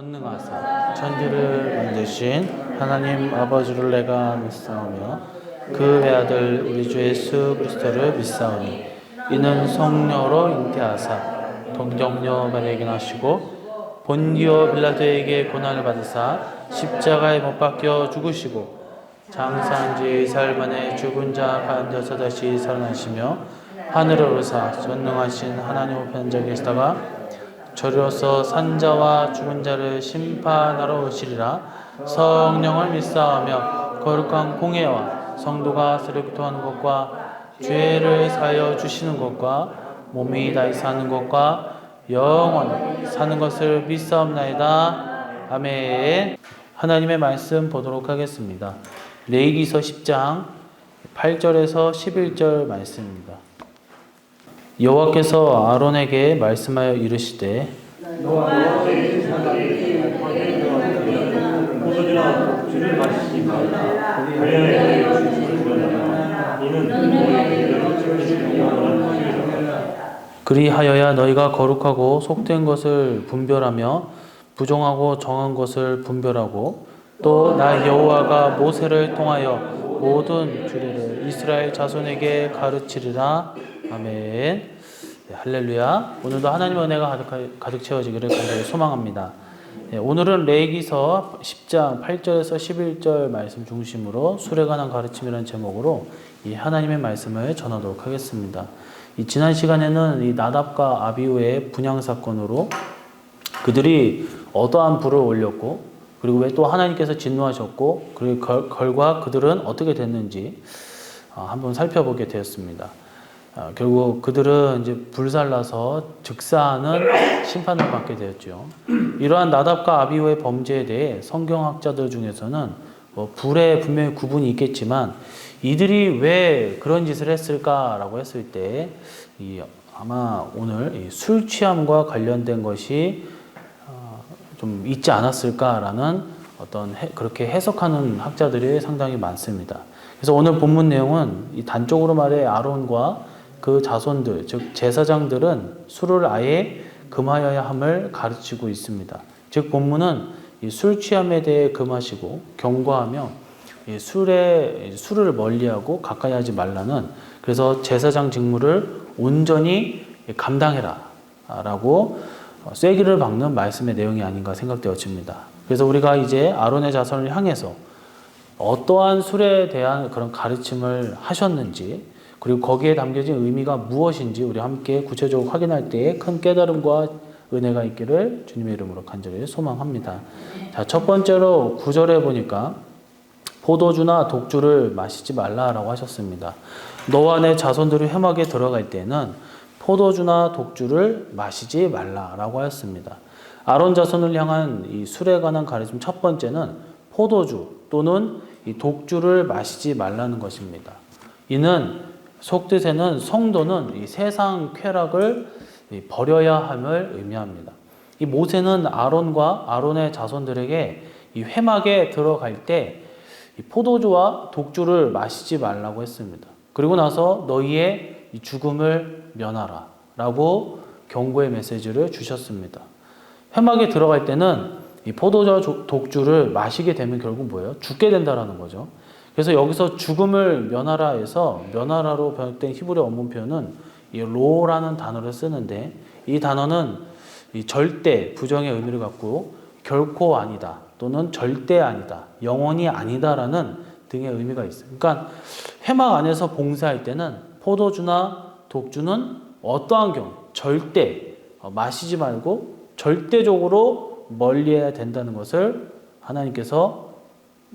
전능하사 천지를 만드신 하나님 아버지를 내가 믿사오며 그 외아들 우리 주 예수 그리스도를 믿사오니 이는 성령으로 잉태하사 동정녀 마리아에게 나시고 본디오 빌라도에게 고난을 받으사 십자가에 못 박혀 죽으시고 장사한 지 4일 만에 죽은 자 가운데서 다시 살아나시며 하늘을 오르사 전능하신 하나님 우편에 계시다가 저리로서 산자와 죽은 자를 심판하러 오시리라. 성령을 믿사오며 거룩한 공예와 성도가 세례 교통하는 것과 죄를 사하여 주시는 것과 몸이 다시 사는 것과 영원 사는 것을 믿사옵나이다. 아멘. 하나님의 말씀 보도록 하겠습니다. 레위기서 10장 8절에서 11절 말씀입니다. 여호와께서 아론에게 말씀하여 이르시되 그리하여야 너희가 거룩하고 속된 것을 분별하며 부정하고 정한 것을 분별하고 또 나 여호와가 모세를 통하여 모든 규례를 이스라엘 자손에게 가르치리라. 아멘. 네, 할렐루야. 오늘도 하나님의 은혜가 가득 채워지기를 간절히 소망합니다. 네, 오늘은 레위기서 10장 8절에서 11절 말씀 중심으로 술에 관한 가르침이라는 제목으로 이 하나님의 말씀을 전하도록 하겠습니다. 이 지난 시간에는 이 나답과 아비후의 분향 사건으로 그들이 어떠한 불을 올렸고 그리고 왜 또 하나님께서 진노하셨고 그리고 결과 그들은 어떻게 됐는지 한번 살펴보게 되었습니다. 결국 그들은 이제 불살라서 즉사하는 심판을 받게 되었죠. 이러한 나답과 아비후의 범죄에 대해 성경학자들 중에서는 불에 분명히 구분이 있겠지만 이들이 왜 그런 짓을 했을까라고 했을 때 아마 오늘 술 취함과 관련된 것이 좀 있지 않았을까라는 그렇게 해석하는 학자들이 상당히 많습니다. 그래서 오늘 본문 내용은 이 단적으로 말해 아론과 그 자손들, 즉 제사장들은 술을 아예 금하여야 함을 가르치고 있습니다. 즉 본문은 이 술 취함에 대해 금하시고 경고하며 이 술을 멀리하고 가까이 하지 말라는, 그래서 제사장 직무를 온전히 감당해라 라고 쐐기를 박는 말씀의 내용이 아닌가 생각되어집니다. 그래서 우리가 이제 아론의 자손을 향해서 어떠한 술에 대한 그런 가르침을 하셨는지 그리고 거기에 담겨진 의미가 무엇인지 우리 함께 구체적으로 확인할 때에 큰 깨달음과 은혜가 있기를 주님의 이름으로 간절히 소망합니다. 자, 첫 번째로 9절에 보니까 포도주나 독주를 마시지 말라라고 하셨습니다. 너와 내 자손들이 회막에 들어갈 때는 포도주나 독주를 마시지 말라라고 하였습니다. 아론 자손을 향한 이 술에 관한 가르침 첫 번째는 포도주 또는 이 독주를 마시지 말라는 것입니다. 이는 속뜻에는 성도는 이 세상 쾌락을 버려야 함을 의미합니다. 이 모세는 아론과 아론의 자손들에게 이 회막에 들어갈 때 이 포도주와 독주를 마시지 말라고 했습니다. 그리고 나서 너희의 이 죽음을 면하라 라고 경고의 메시지를 주셨습니다. 회막에 들어갈 때는 이 포도주와 독주를 마시게 되면 결국 뭐예요? 죽게 된다라는 거죠. 그래서 여기서 죽음을 면하라 해서 면하라로 번역된 히브리 원문 표현은 이 로라는 단어를 쓰는데 이 단어는 이 절대 부정의 의미를 갖고 결코 아니다 또는 절대 아니다, 영원히 아니다라는 등의 의미가 있어요. 그러니까 회막 안에서 봉사할 때는 포도주나 독주는 어떠한 경우 절대 마시지 말고 절대적으로 멀리해야 된다는 것을 하나님께서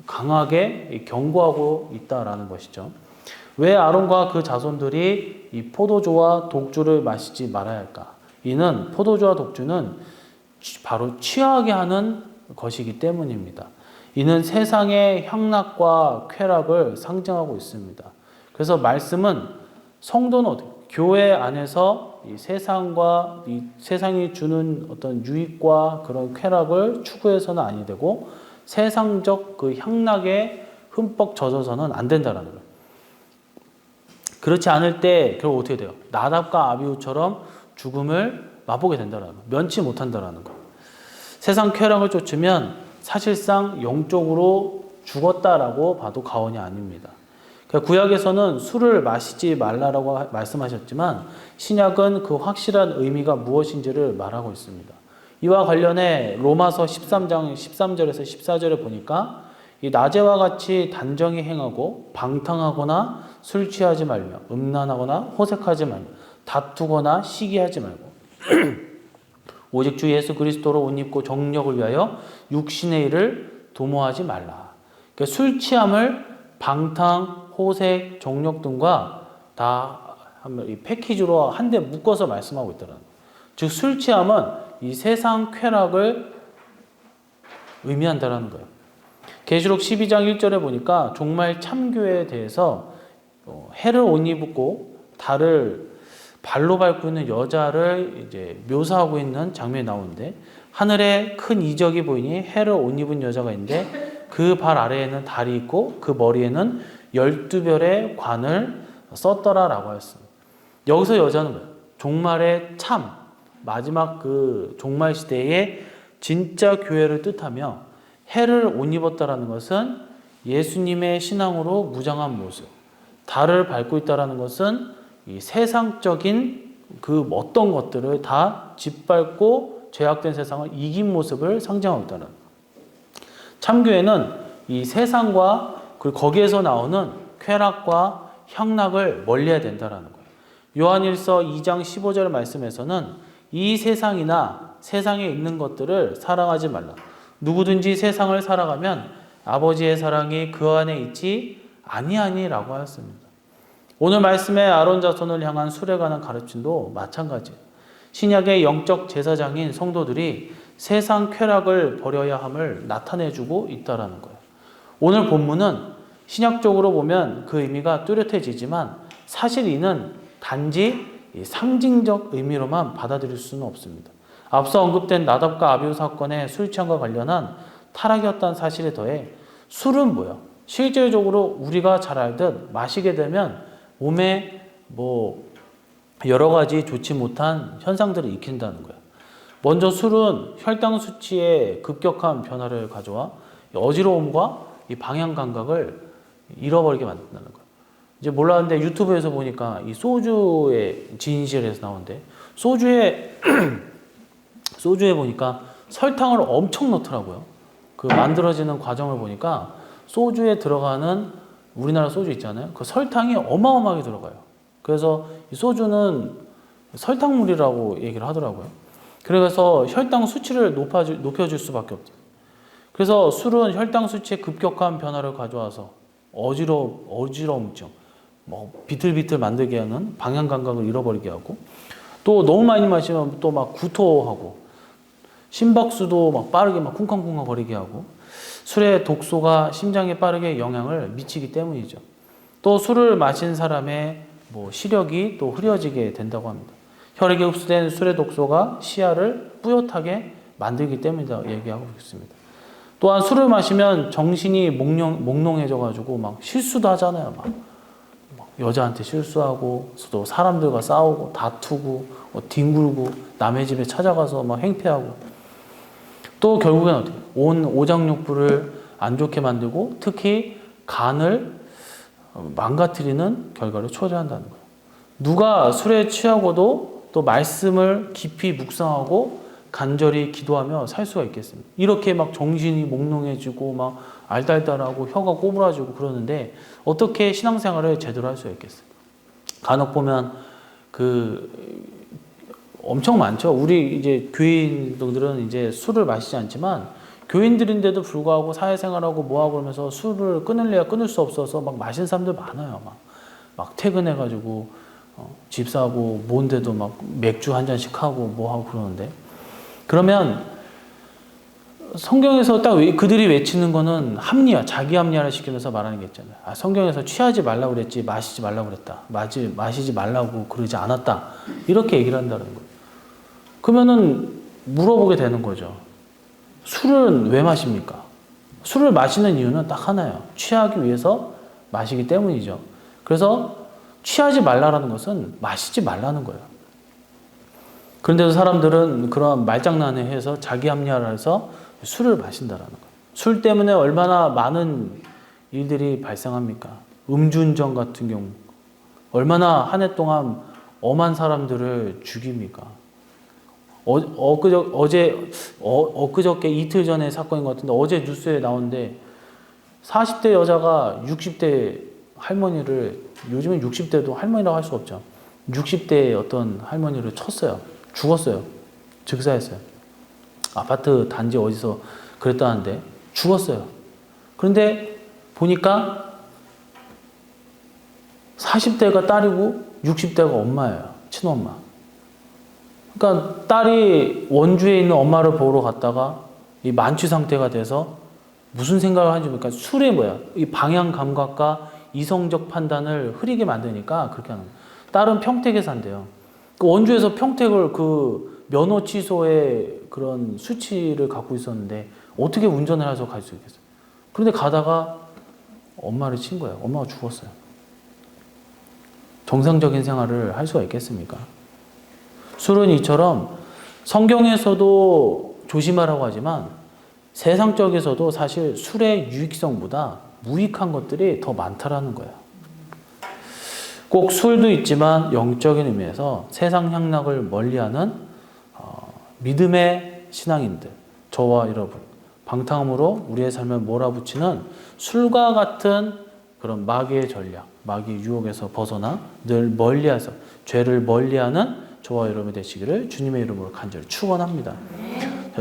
강하게 경고하고 있다라는 것이죠. 왜 아론과 그 자손들이 이 포도주와 독주를 마시지 말아야 할까? 이는 포도주와 독주는 바로 취하게 하는 것이기 때문입니다. 이는 세상의 향락과 쾌락을 상징하고 있습니다. 그래서 말씀은 성도는 교회 안에서 이 세상과 이 세상이 주는 어떤 유익과 그런 쾌락을 추구해서는 아니 되고 세상적 그 향락에 흠뻑 젖어서는 안 된다라는 거예요. 그렇지 않을 때 결국 어떻게 돼요? 나답과 아비후처럼 죽음을 맛보게 된다라는 거예요. 면치 못한다라는 거예요. 세상 쾌락을 쫓으면 사실상 영적으로 죽었다라고 봐도 과언이 아닙니다. 그러니까 구약에서는 술을 마시지 말라라고 말씀하셨지만 신약은 그 확실한 의미가 무엇인지를 말하고 있습니다. 이와 관련해 로마서 13장 13절에서 14절에 보니까 이 낮에와 같이 단정히 행하고 방탕하거나 술 취하지 말며 음란하거나 호색하지 말며 다투거나 시기하지 말고 오직 주 예수 그리스도로 옷 입고 정력을 위하여 육신의 일을 도모하지 말라. 그러니까 술 취함을 방탕, 호색, 정력 등과 다 이 패키지로 한데 묶어서 말씀하고 있더라는 거예요. 즉 술 취함은 이 세상 쾌락을 의미한다라는 거예요. 계시록 12장 1절에 보니까 종말 참교회에 대해서 해를 옷 입고 달을 발로 밟고 있는 여자를 이제 묘사하고 있는 장면이 나오는데 하늘에 큰 이적이 보이니 해를 옷 입은 여자가 있는데 그 발 아래에는 달이 있고 그 머리에는 12별의 관을 썼더라라고 하였습니다. 여기서 여자는 뭐예요? 종말의 참 마지막 그 종말 시대의 진짜 교회를 뜻하며 해를 옷 입었다라는 것은 예수님의 신앙으로 무장한 모습, 달을 밟고 있다라는 것은 이 세상적인 그 어떤 것들을 다 짓밟고 죄악된 세상을 이긴 모습을 상징하고 있다는 거예요. 참교회는 이 세상과 그리고 거기에서 나오는 쾌락과 향락을 멀리해야 된다는 거예요. 요한일서 2장 15절 말씀에서는 이 세상이나 세상에 있는 것들을 사랑하지 말라. 누구든지 세상을 살아가면 아버지의 사랑이 그 안에 있지 아니하니라고 하였습니다. 오늘 말씀의 아론 자손을 향한 술에 관한 가르침도 마찬가지예요. 신약의 영적 제사장인 성도들이 세상 쾌락을 버려야 함을 나타내주고 있다는 거예요. 오늘 본문은 신약적으로 보면 그 의미가 뚜렷해지지만 사실 이는 단지 상징적 의미로만 받아들일 수는 없습니다. 앞서 언급된 나답과 아비후 사건의 술 취함과 관련한 타락이었다는 사실에 더해 술은 뭐야? 실질적으로 우리가 잘 알듯 마시게 되면 몸에 여러 가지 좋지 못한 현상들을 일으킨다는 거예요. 먼저 술은 혈당 수치에 급격한 변화를 가져와 어지러움과 이 방향 감각을 잃어버리게 만든다는 거예요. 이제 몰랐는데 유튜브에서 보니까 이 소주의 진실에서 나오는데 소주에 보니까 설탕을 엄청 넣더라고요. 그 만들어지는 과정을 보니까 소주에 들어가는 우리나라 소주 있잖아요. 그 설탕이 어마어마하게 들어가요. 그래서 이 소주는 설탕물이라고 얘기를 하더라고요. 그래서 혈당 수치를 높여줄 수밖에 없대요. 그래서 술은 혈당 수치에 급격한 변화를 가져와서 어지러움증, 비틀비틀 만들게 하는 방향 감각을 잃어버리게 하고 또 너무 많이 마시면 또 막 구토하고 심박수도 막 빠르게 막 쿵쾅쿵쾅 거리게 하고 술의 독소가 심장에 빠르게 영향을 미치기 때문이죠. 또 술을 마신 사람의 시력이 또 흐려지게 된다고 합니다. 혈액에 흡수된 술의 독소가 시야를 뿌옇게 만들기 때문이다 얘기하고 있습니다. 또한 술을 마시면 정신이 몽롱해져가지고 막 실수도 하잖아요. 막 여자한테 실수하고 또 사람들과 싸우고 다투고 뒹굴고 남의 집에 찾아가서 막 행패하고 또 결국엔 어떻게 온 오장육부를 안 좋게 만들고 특히 간을 망가뜨리는 결과를 초래한다는 거예요. 누가 술에 취하고도 또 말씀을 깊이 묵상하고 간절히 기도하며 살 수가 있겠습니다. 이렇게 막 정신이 몽롱해지고 막 알딸딸하고 혀가 꼬부라지고 그러는데 어떻게 신앙생활을 제대로 할 수가 있겠어요? 간혹 보면 엄청 많죠. 우리 이제 교인들은 이제 술을 마시지 않지만 교인들인데도 불구하고 사회생활하고 뭐하고 그러면서 술을 끊을래야 끊을 수 없어서 막 마시는 사람들 많아요. 막 퇴근해가지고 집사하고 뭔데도 막 맥주 한 잔씩 하고 뭐하고 그러는데 그러면 성경에서 딱 그들이 외치는 거는 합리화, 자기 합리화를 시키면서 말하는 게 있잖아요. 성경에서 취하지 말라고 그랬지 마시지 말라고 그랬다. 마시지 말라고 그러지 않았다. 이렇게 얘기를 한다는 거예요. 그러면은 물어보게 되는 거죠. 술은 왜 마십니까? 술을 마시는 이유는 딱 하나예요. 취하기 위해서 마시기 때문이죠. 그래서 취하지 말라라는 것은 마시지 말라는 거예요. 그런데도 사람들은 그런 말장난을 해서 자기 합리화를 해서 술을 마신다라는 거예요. 술 때문에 얼마나 많은 일들이 발생합니까? 음주운전 같은 경우 얼마나 한 해 동안 엄한 사람들을 죽입니까? 엊그저께 이틀 전에 사건인 것 같은데 어제 뉴스에 나오는데 40대 여자가 60대 할머니를, 요즘은 60대도 할머니라고 할 수 없죠. 60대의 어떤 할머니를 쳤어요. 죽었어요. 즉사했어요. 아파트 단지 어디서 그랬다는데 죽었어요. 그런데 보니까 40대가 딸이고 60대가 엄마예요. 친엄마. 그러니까 딸이 원주에 있는 엄마를 보러 갔다가 이 만취 상태가 돼서 무슨 생각을 하는지 모르니까 술이 뭐야? 이 방향 감각과 이성적 판단을 흐리게 만드니까 그렇게 하는 거예요. 딸은 평택에 산대요. 그 원주에서 평택을 그 면허 취소의 그런 수치를 갖고 있었는데 어떻게 운전을 해서 갈 수 있겠어요? 그런데 가다가 엄마를 친 거예요. 엄마가 죽었어요. 정상적인 생활을 할 수가 있겠습니까? 술은 이처럼 성경에서도 조심하라고 하지만 세상적에서도 사실 술의 유익성보다 무익한 것들이 더 많다라는 거예요. 꼭 술도 있지만 영적인 의미에서 세상 향락을 멀리하는 믿음의 신앙인들, 저와 여러분, 방탕함으로 우리의 삶을 몰아붙이는 술과 같은 그런 마귀의 전략, 마귀의 유혹에서 벗어나 늘 멀리해서 죄를 멀리하는 저와 여러분이 되시기를 주님의 이름으로 간절히 축원합니다.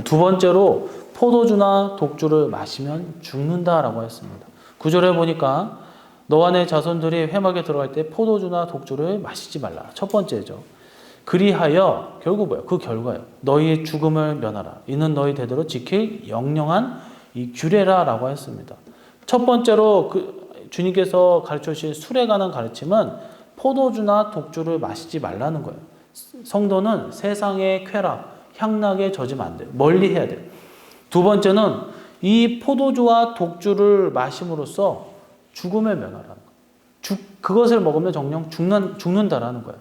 두 번째로 포도주나 독주를 마시면 죽는다라고 했습니다. 9절에 보니까 너와 내 자손들이 회막에 들어갈 때 포도주나 독주를 마시지 말라. 첫 번째죠. 그리하여 결국 뭐예요? 그 결과예요. 너희의 죽음을 면하라. 이는 너희 대대로 지킬 영영한 이 규례라라고 했습니다. 첫 번째로 주님께서 가르쳐 주신 술에 관한 가르침은 포도주나 독주를 마시지 말라는 거예요. 성도는 세상의 쾌락, 향락에 젖으면 안 돼요. 멀리 해야 돼요. 두 번째는 이 포도주와 독주를 마심으로써 죽음을 면하라는 거예요. 그것을 먹으면 정녕 죽는다라는 거예요.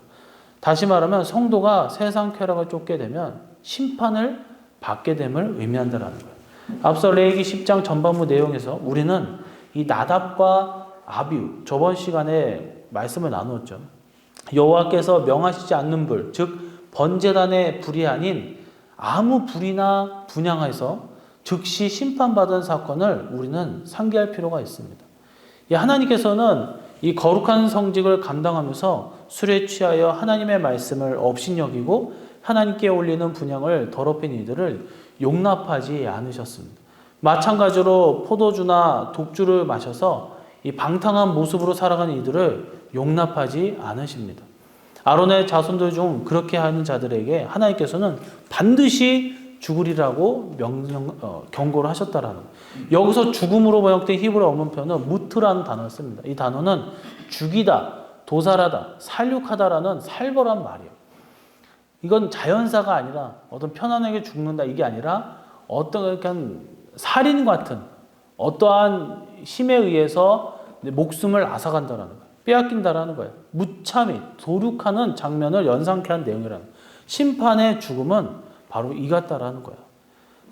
다시 말하면 성도가 세상 쾌락을 쫓게 되면 심판을 받게 됨을 의미한다라는 거예요. 앞서 레위기 10장 전반부 내용에서 우리는 이 나답과 아비후, 저번 시간에 말씀을 나누었죠. 여호와께서 명하시지 않는 불, 즉 번제단의 불이 아닌 아무 불이나 분향해서 즉시 심판받은 사건을 우리는 상기할 필요가 있습니다. 하나님께서는 이 거룩한 성직을 감당하면서 술에 취하여 하나님의 말씀을 업신여기고 하나님께 올리는 분향을 더럽힌 이들을 용납하지 않으셨습니다. 마찬가지로 포도주나 독주를 마셔서 이 방탕한 모습으로 살아가는 이들을 용납하지 않으십니다. 아론의 자손들 중 그렇게 하는 자들에게 하나님께서는 반드시 죽으리라고 경고를 하셨다라는 거예요. 여기서 죽음으로 번역된 히브리 원문표는 무트라는 단어를 씁니다. 이 단어는 죽이다, 도살하다, 살육하다라는 살벌한 말이에요. 이건 자연사가 아니라 어떤 편안하게 죽는다 이게 아니라 어떤 살인 같은 어떠한 힘에 의해서 목숨을 앗아간다라는 거예요. 빼앗긴다라는 거예요. 무참히 도륙하는 장면을 연상케 한 내용이라는 거예요. 심판의 죽음은 바로 이 같다라는 거예요.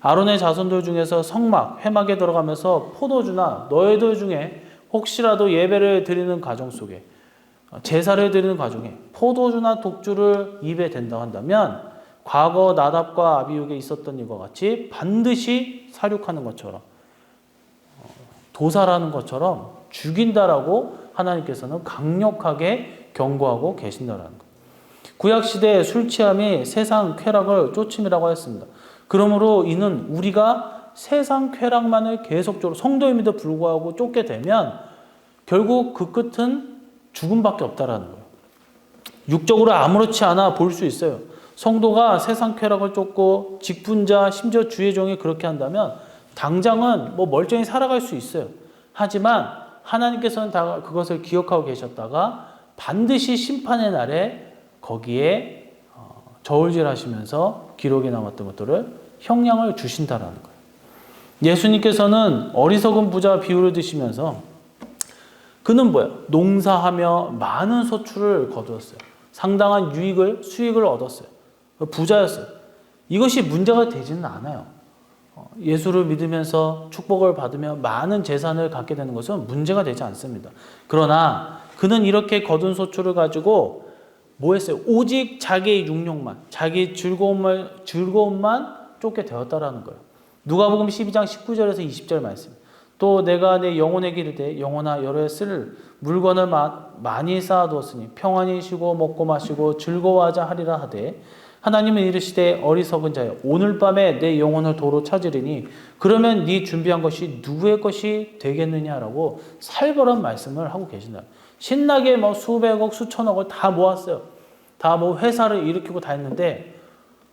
아론의 자손들 중에서 성막, 회막에 들어가면서 포도주나 너희들 중에 혹시라도 예배를 드리는 가정 속에 제사를 드리는 가정에 포도주나 독주를 입에 댄다고 한다면 과거 나답과 아비후에 있었던 일과 같이 반드시 살육하는 것처럼 도살하는 것처럼 죽인다라고 하나님께서는 강력하게 경고하고 계신다라는 거예요. 구약시대의 술 취함이 세상 쾌락을 쫓음이라고 했습니다. 그러므로 이는 우리가 세상 쾌락만을 계속적으로 성도임에도 불구하고 쫓게 되면 결국 그 끝은 죽음밖에 없다라는 거예요. 육적으로 아무렇지 않아 볼 수 있어요. 성도가 세상 쾌락을 쫓고 직분자 심지어 주의 종이 그렇게 한다면 당장은 멀쩡히 살아갈 수 있어요. 하지만 하나님께서는 다 그것을 기억하고 계셨다가 반드시 심판의 날에 거기에 저울질하시면서 기록에 남았던 것들을 형량을 주신다라는 거예요. 예수님께서는 어리석은 부자 비유를 드시면서 그는 뭐예요? 농사하며 많은 소출을 거두었어요. 상당한 수익을 얻었어요. 부자였어요. 이것이 문제가 되지는 않아요. 예수를 믿으면서 축복을 받으며 많은 재산을 갖게 되는 것은 문제가 되지 않습니다. 그러나 그는 이렇게 거둔 소출을 가지고 뭐 했어요? 오직 자기의 육욕만, 자기 즐거움만 쫓게 되었다라는 거예요. 누가복음 12장 19절에서 20절 말씀. 또 내가 내 영혼에게 이르되 영혼아 여러 쓸 물건을 많이 쌓아두었으니 평안히 쉬고 먹고 마시고 즐거워하자 하리라 하되 하나님은 이르시되 어리석은 자여 오늘 밤에 내 영혼을 도로 찾으리니 그러면 네 준비한 것이 누구의 것이 되겠느냐라고 살벌한 말씀을 하고 계신다. 신나게 뭐 수백억 수천억을 다 모았어요. 다 뭐 회사를 일으키고 다 했는데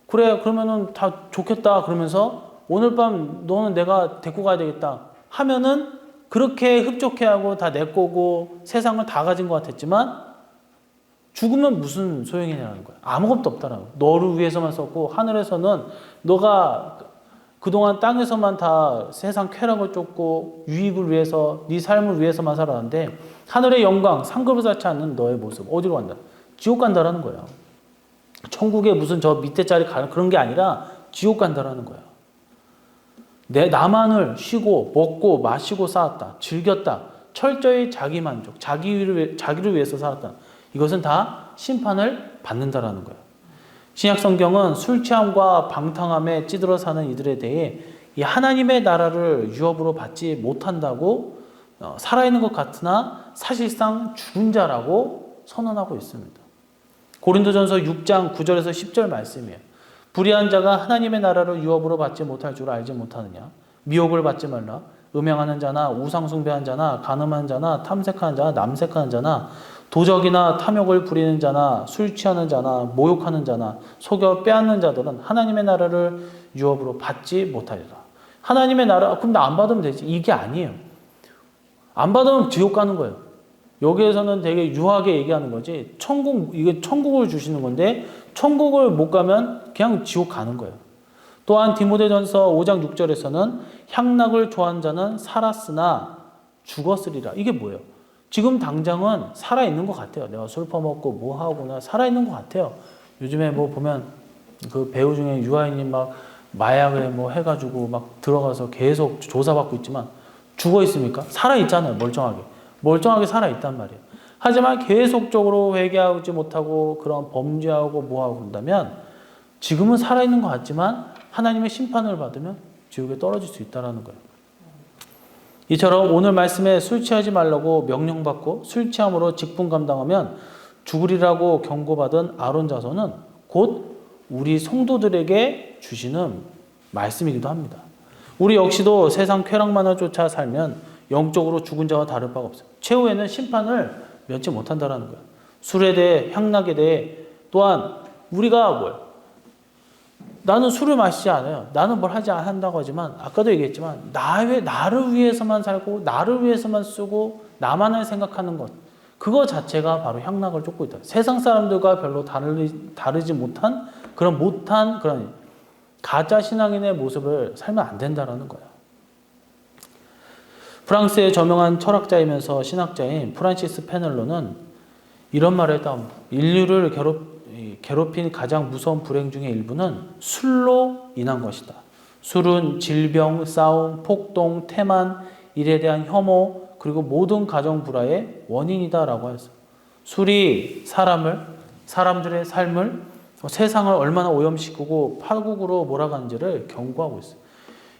그래 그러면은 다 좋겠다 그러면서 오늘 밤 너는 내가 데리고 가야 되겠다 하면은 그렇게 흡족해하고 다 내 거고 세상을 다 가진 것 같았지만 죽으면 무슨 소용이냐는 거야. 아무것도 없다라고. 너를 위해서만 썼고 하늘에서는 너가 그동안 땅에서만 다 세상 쾌락을 쫓고 유익을 위해서 네 삶을 위해서만 살았는데 하늘의 영광 상급을 쌓지 않는 너의 모습 어디로 간다? 지옥 간다라는 거야. 천국에 무슨 저 밑에 자리 가는 그런 게 아니라 지옥 간다라는 거야. 나만을 쉬고 먹고 마시고 쌓았다. 즐겼다. 철저히 자기 만족, 자기를 위해서 살았다. 이것은 다 심판을 받는다라는 거예요. 신약 성경은 술 취함과 방탕함에 찌들어 사는 이들에 대해 이 하나님의 나라를 유업으로 받지 못한다고 살아있는 것 같으나 사실상 죽은 자라고 선언하고 있습니다. 고린도전서 6장 9절에서 10절 말씀이에요. 불의한 자가 하나님의 나라를 유업으로 받지 못할 줄 알지 못하느냐. 미혹을 받지 말라. 음행하는 자나 우상 숭배하는 자나 간음하는 자나 탐색하는 자나 남색하는 자나 도적이나 탐욕을 부리는 자나 술 취하는 자나 모욕하는 자나 속여 빼앗는 자들은 하나님의 나라를 유업으로 받지 못하리라. 하나님의 나라 그럼 나 안 받으면 되지. 이게 아니에요. 안 받으면 지옥 가는 거예요. 여기에서는 되게 유하게 얘기하는 거지. 이게 천국을 주시는 건데 천국을 못 가면 그냥 지옥 가는 거예요. 또한 디모데전서 5장 6절에서는 향락을 좋아하는 자는 살았으나 죽었으리라. 이게 뭐예요? 지금 당장은 살아있는 것 같아요. 내가 술 퍼먹고 뭐 하거나 살아있는 것 같아요. 요즘에 뭐 보면 그 배우 중에 유아인이 막 마약을 뭐 해가지고 막 들어가서 계속 조사받고 있지만 죽어 있습니까? 살아있잖아요. 멀쩡하게 살아있단 말이에요. 하지만 계속적으로 회개하지 못하고 그런 범죄하고 뭐하고 그런다면 지금은 살아있는 것 같지만 하나님의 심판을 받으면 지옥에 떨어질 수 있다는 거예요. 이처럼 오늘 말씀에 술 취하지 말라고 명령받고 술 취함으로 직분 감당하면 죽으리라고 경고받은 아론 자손은 곧 우리 성도들에게 주시는 말씀이기도 합니다. 우리 역시도 세상 쾌락만을 쫓아 살면 영적으로 죽은 자와 다를 바가 없어요. 최후에는 심판을 면치 못한다는 거예요. 술에 대해 향락에 대해 또한 우리가 뭐예요? 나는 술을 마시지 않아요. 나는 뭘 하지 않는다고 하지만 아까도 얘기했지만 나를 위해서만 살고 나를 위해서만 쓰고 나만을 생각하는 것 그거 자체가 바로 향락을 쫓고 있다. 세상 사람들과 별로 다르지 못한 그런 가짜 신앙인의 모습을 살면 안 된다는 거예요. 프랑스의 저명한 철학자이면서 신학자인 프란시스 페넬로는 이런 말을 했다. 인류를 괴롭힌 가장 무서운 불행 중의 일부는 술로 인한 것이다. 술은 질병, 싸움, 폭동, 태만, 일에 대한 혐오, 그리고 모든 가정 불화의 원인이다라고 했어요. 술이 사람들의 삶을, 세상을 얼마나 오염시키고 파국으로 몰아가는지를 경고하고 있어요.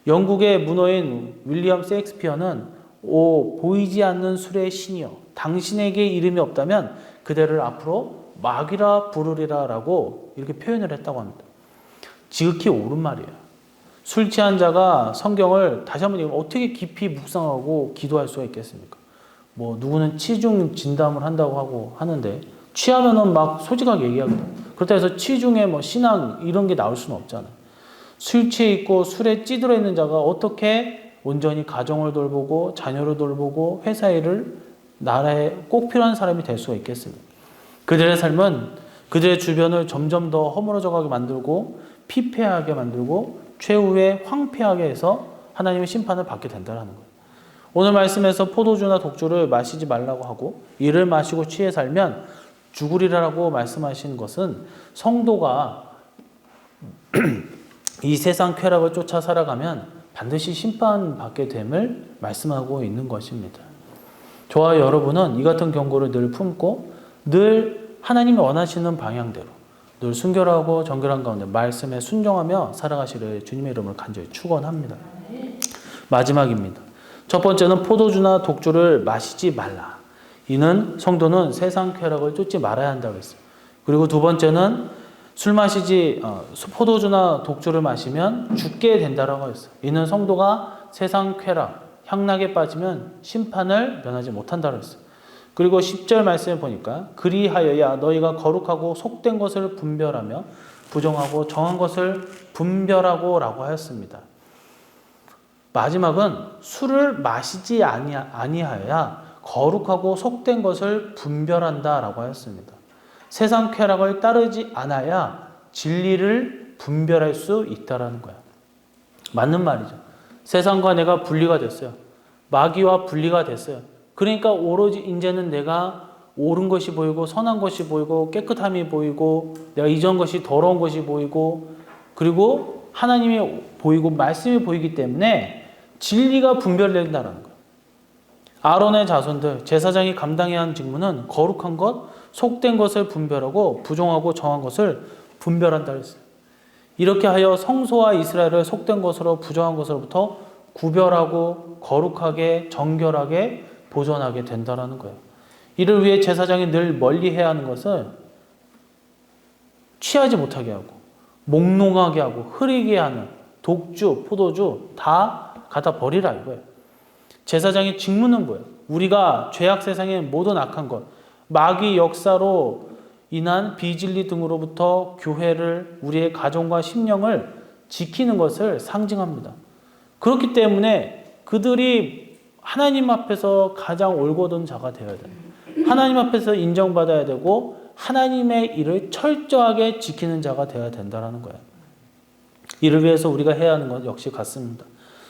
영국의 문어인 윌리엄 셰익스피어는 보이지 않는 술의 신이여 당신에게 이름이 없다면 그대를 앞으로 마귀라 부르리라 라고 이렇게 표현을 했다고 합니다. 지극히 옳은 말이에요. 술 취한 자가 성경을 다시 한번 얘기하면 어떻게 깊이 묵상하고 기도할 수가 있겠습니까? 뭐 누구는 치중 진담을 한다고 하고 하는데 취하면은 막 솔직하게 얘기하거든요. 그렇다 해서 치중에 뭐 신앙 이런 게 나올 수는 없잖아요. 술 취해 있고 술에 찌들어 있는 자가 어떻게 온전히 가정을 돌보고 자녀를 돌보고 회사 일을 나라에 꼭 필요한 사람이 될 수가 있겠습니까? 그들의 삶은 그들의 주변을 점점 더 허물어져가게 만들고 피폐하게 만들고 최후에 황폐하게 해서 하나님의 심판을 받게 된다는 거예요. 오늘 말씀에서 포도주나 독주를 마시지 말라고 하고 이를 마시고 취해 살면 죽으리라고 말씀하신 것은 성도가 이 세상 쾌락을 쫓아 살아가면 반드시 심판받게 됨을 말씀하고 있는 것입니다. 저와 여러분은 이 같은 경고를 늘 품고 늘 하나님이 원하시는 방향대로 늘 순결하고 정결한 가운데 말씀에 순종하며 살아가시를 주님의 이름으로 간절히 축원합니다. 마지막입니다. 첫 번째는 포도주나 독주를 마시지 말라. 이는 성도는 세상 쾌락을 쫓지 말아야 한다고 했어요. 그리고 두 번째는 포도주나 독주를 마시면 죽게 된다라고 했어요. 이는 성도가 세상 쾌락, 향락에 빠지면 심판을 면하지 못한다고 했어요. 그리고 10절 말씀을 보니까 그리하여야 너희가 거룩하고 속된 것을 분별하며 부정하고 정한 것을 분별하고 라고 하였습니다. 마지막은 술을 마시지 아니하여야 거룩하고 속된 것을 분별한다 라고 하였습니다. 세상 쾌락을 따르지 않아야 진리를 분별할 수 있다라는 거야. 맞는 말이죠. 세상과 내가 분리가 됐어요. 마귀와 분리가 됐어요. 그러니까 오로지 이제는 내가 옳은 것이 보이고 선한 것이 보이고 깨끗함이 보이고 내가 이전 것이 더러운 것이 보이고 그리고 하나님이 보이고 말씀이 보이기 때문에 진리가 분별된다는 거예요. 아론의 자손들 제사장이 감당해야 하는 직무는 거룩한 것, 속된 것을 분별하고 부정하고 정한 것을 분별한다 했어요. 이렇게 하여 성소와 이스라엘을 속된 것으로 부정한 것으로부터 구별하고 거룩하게 정결하게 보존하게 된다는 거예요. 이를 위해 제사장이 늘 멀리해야 하는 것은 취하지 못하게 하고 몽롱하게 하고 흐리게 하는 독주, 포도주 다 갖다 버리라 이거예요. 제사장의 직무는 뭐예요? 우리가 죄악 세상의 모든 악한 것, 마귀 역사로 인한 비진리 등으로부터 교회를 우리의 가정과 심령을 지키는 것을 상징합니다. 그렇기 때문에 그들이 하나님 앞에서 가장 올곧은 자가 되어야 돼요. 하나님 앞에서 인정받아야 되고 하나님의 일을 철저하게 지키는 자가 되어야 된다는 거예요. 이를 위해서 우리가 해야 하는 것 역시 같습니다.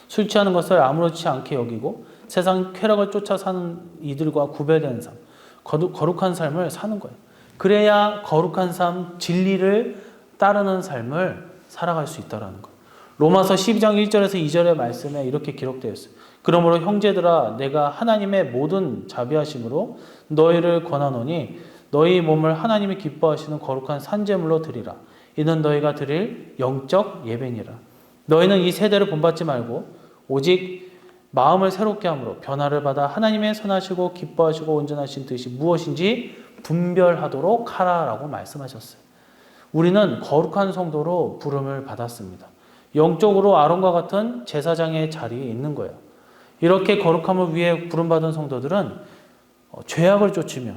술 취하는 것을 아무렇지 않게 여기고 세상 쾌락을 쫓아 사는 이들과 구별되는 삶, 거룩한 삶을 사는 거예요. 그래야 거룩한 삶, 진리를 따르는 삶을 살아갈 수 있다는 거예요. 로마서 12장 1절에서 2절의 말씀에 이렇게 기록되어 있어요. 그러므로 형제들아 내가 하나님의 모든 자비하심으로 너희를 권하노니 너희 몸을 하나님이 기뻐하시는 거룩한 산제물로 드리라. 이는 너희가 드릴 영적 예배니라. 너희는 이 세대를 본받지 말고 오직 마음을 새롭게 함으로 변화를 받아 하나님의 선하시고 기뻐하시고 온전하신 뜻이 무엇인지 분별하도록 하라라고 말씀하셨어요. 우리는 거룩한 성도로 부름을 받았습니다. 영적으로 아론과 같은 제사장의 자리에 있는 거예요. 이렇게 거룩함을 위해 부름받은 성도들은 죄악을 쫓으며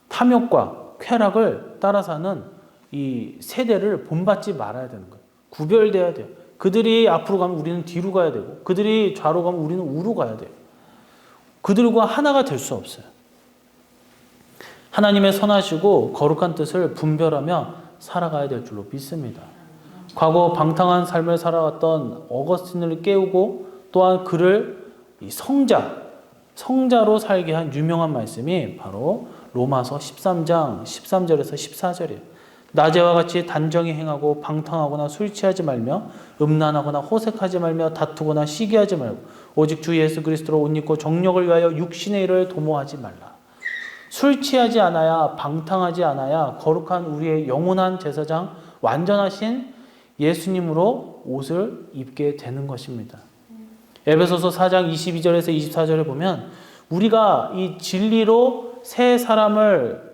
탐욕과 쾌락을 따라 사는 이 세대를 본받지 말아야 되는 거예요. 구별돼야 돼요. 그들이 앞으로 가면 우리는 뒤로 가야 되고 그들이 좌로 가면 우리는 우로 가야 돼요. 그들과 하나가 될 수 없어요. 하나님의 선하시고 거룩한 뜻을 분별하며 살아가야 될 줄로 믿습니다. 과거 방탕한 삶을 살아왔던 어거스틴을 깨우고 또한 그를 성자로 살게 한 유명한 말씀이 바로 로마서 13장 13절에서 14절이에요. 낮에와 같이 단정히 행하고 방탕하거나 술 취하지 말며 음란하거나 호색하지 말며 다투거나 시기하지 말고 오직 주 예수 그리스도로 옷 입고 정력을 위하여 육신의 일을 도모하지 말라. 술 취하지 않아야 방탕하지 않아야 거룩한 우리의 영원한 제사장 완전하신 예수님으로 옷을 입게 되는 것입니다. 에베소서 4장 22절에서 24절에 보면 우리가 이 진리로 새 사람을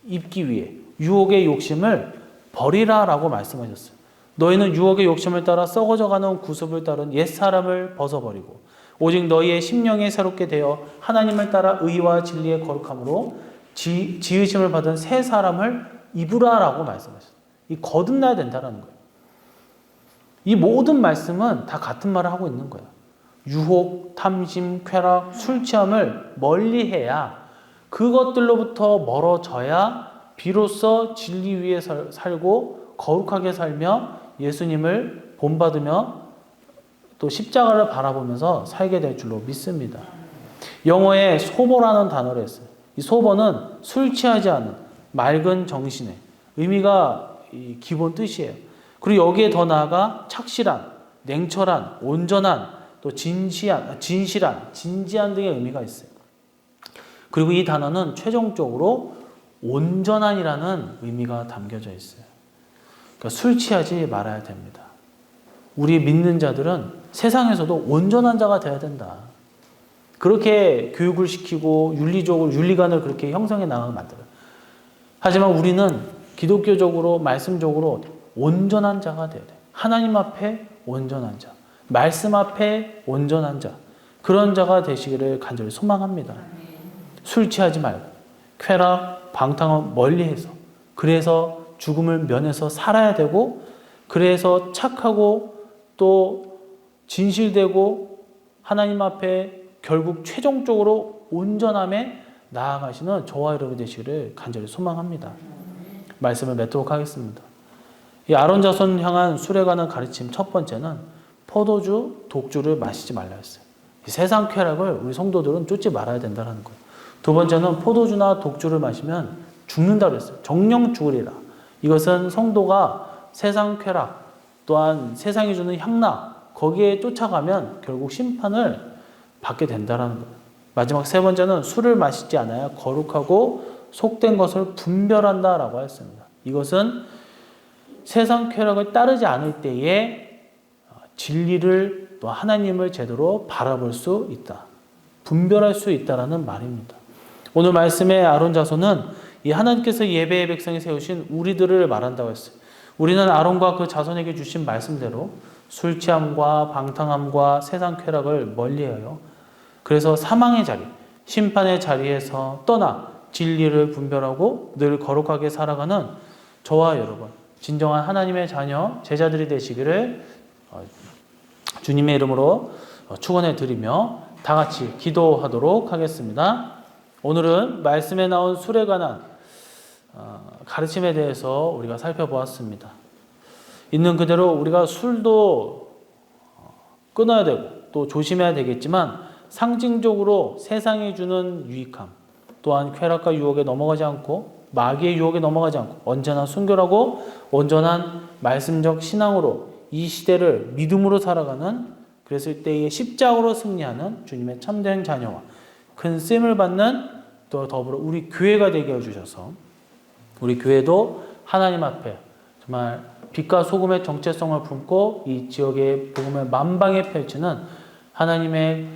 입기 위해 유혹의 욕심을 버리라라고 말씀하셨어요. 너희는 유혹의 욕심을 따라 썩어져가는 구습을 따른 옛사람을 벗어버리고 오직 너희의 심령이 새롭게 되어 하나님을 따라 의와 진리의 거룩함으로 지으심을 받은 새 사람을 입으라라고 말씀하셨어요. 이 거듭나야 된다는 거예요. 이 모든 말씀은 다 같은 말을 하고 있는 거예요. 유혹, 탐심, 쾌락, 술 취함을 멀리해야 그것들로부터 멀어져야 비로소 진리 위에 살고 거룩하게 살며 예수님을 본받으며 또 십자가를 바라보면서 살게 될 줄로 믿습니다. 영어에 소버라는 단어를 했어요. 이 소버는 술 취하지 않은 맑은 정신의 의미가 기본 뜻이에요. 그리고 여기에 더 나아가 착실한, 냉철한, 온전한, 또 진실한, 진지한 등의 의미가 있어요. 그리고 이 단어는 최종적으로 온전한이라는 의미가 담겨져 있어요. 그러니까 술 취하지 말아야 됩니다. 우리 믿는 자들은 세상에서도 온전한 자가 되어야 된다. 그렇게 교육을 시키고 윤리적으로 윤리관을 그렇게 형성해 나가게 만들어요. 하지만 우리는 기독교적으로 말씀적으로 온전한 자가 되어야 돼요. 하나님 앞에 온전한 자, 말씀 앞에 온전한 자, 그런 자가 되시기를 간절히 소망합니다. 술 취하지 말고 쾌락, 방탕을 멀리해서, 그래서 죽음을 면해서 살아야 되고, 그래서 착하고 또 진실되고 하나님 앞에 결국 최종적으로 온전함에 나아가시는 저와 여러분 되시기를 간절히 소망합니다. 말씀을 맺도록 하겠습니다. 이 아론 자손 향한 술에 관한 가르침 첫 번째는 포도주, 독주를 마시지 말라 했어요. 이 세상 쾌락을 우리 성도들은 쫓지 말아야 된다는 거예요. 두 번째는 포도주나 독주를 마시면 죽는다 그랬어요. 정령 죽으리라. 이것은 성도가 세상 쾌락, 또한 세상이 주는 향락, 거기에 쫓아가면 결국 심판을 받게 된다는 거예요. 마지막 세 번째는 술을 마시지 않아야 거룩하고 속된 것을 분별한다라고 했습니다. 이것은 세상 쾌락을 따르지 않을 때에 진리를 또 하나님을 제대로 바라볼 수 있다. 분별할 수 있다라는 말입니다. 오늘 말씀의 아론 자손은 이 하나님께서 예배의 백성에 세우신 우리들을 말한다고 했어요. 우리는 아론과 그 자손에게 주신 말씀대로 술 취함과 방탕함과 세상 쾌락을 멀리하여 그래서 사망의 자리, 심판의 자리에서 떠나 진리를 분별하고 늘 거룩하게 살아가는 저와 여러분, 진정한 하나님의 자녀, 제자들이 되시기를 주님의 이름으로 축원해 드리며 다 같이 기도하도록 하겠습니다. 오늘은 말씀에 나온 술에 관한 가르침에 대해서 우리가 살펴보았습니다. 있는 그대로 우리가 술도 끊어야 되고 또 조심해야 되겠지만 상징적으로 세상이 주는 유익함, 또한 쾌락과 유혹에 넘어가지 않고 마귀의 유혹에 넘어가지 않고 언제나 순결하고 온전한 말씀적 신앙으로 이 시대를 믿음으로 살아가는, 그랬을 때의 십자가로 승리하는 주님의 참된 자녀와 큰 쓰임을 받는 또 더불어 우리 교회가 되게 해주셔서 우리 교회도 하나님 앞에 정말 빛과 소금의 정체성을 품고 이 지역의 복음을 만방에 펼치는 하나님의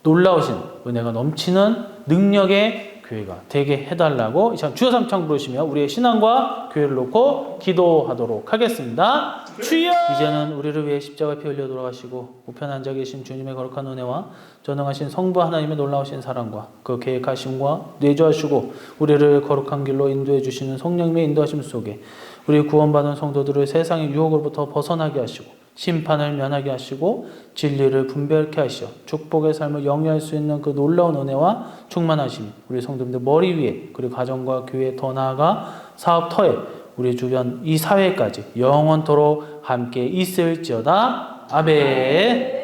놀라우신 은혜가 넘치는 능력의 교회가 되게 해달라고 이 시간 주여 삼창 부르시며 우리의 신앙과 교회를 놓고 기도하도록 하겠습니다. 주여! 이제는 우리를 위해 십자가 피 흘려 돌아가시고 우편 앉아 계신 주님의 거룩한 은혜와 전능하신 성부 하나님의 놀라우신 사랑과 그 계획하심과 내주하시고 우리를 거룩한 길로 인도해 주시는 성령님의 인도하심 속에 우리 구원받은 성도들을 세상의 유혹으로부터 벗어나게 하시고 심판을 면하게 하시고 진리를 분별케 하시어 축복의 삶을 영위할 수 있는 그 놀라운 은혜와 충만하심 우리 성도님들 머리 위에 그리고 가정과 교회 더 나아가 사업터에 우리 주변 이 사회까지 영원토록 함께 있을지어다. 아멘.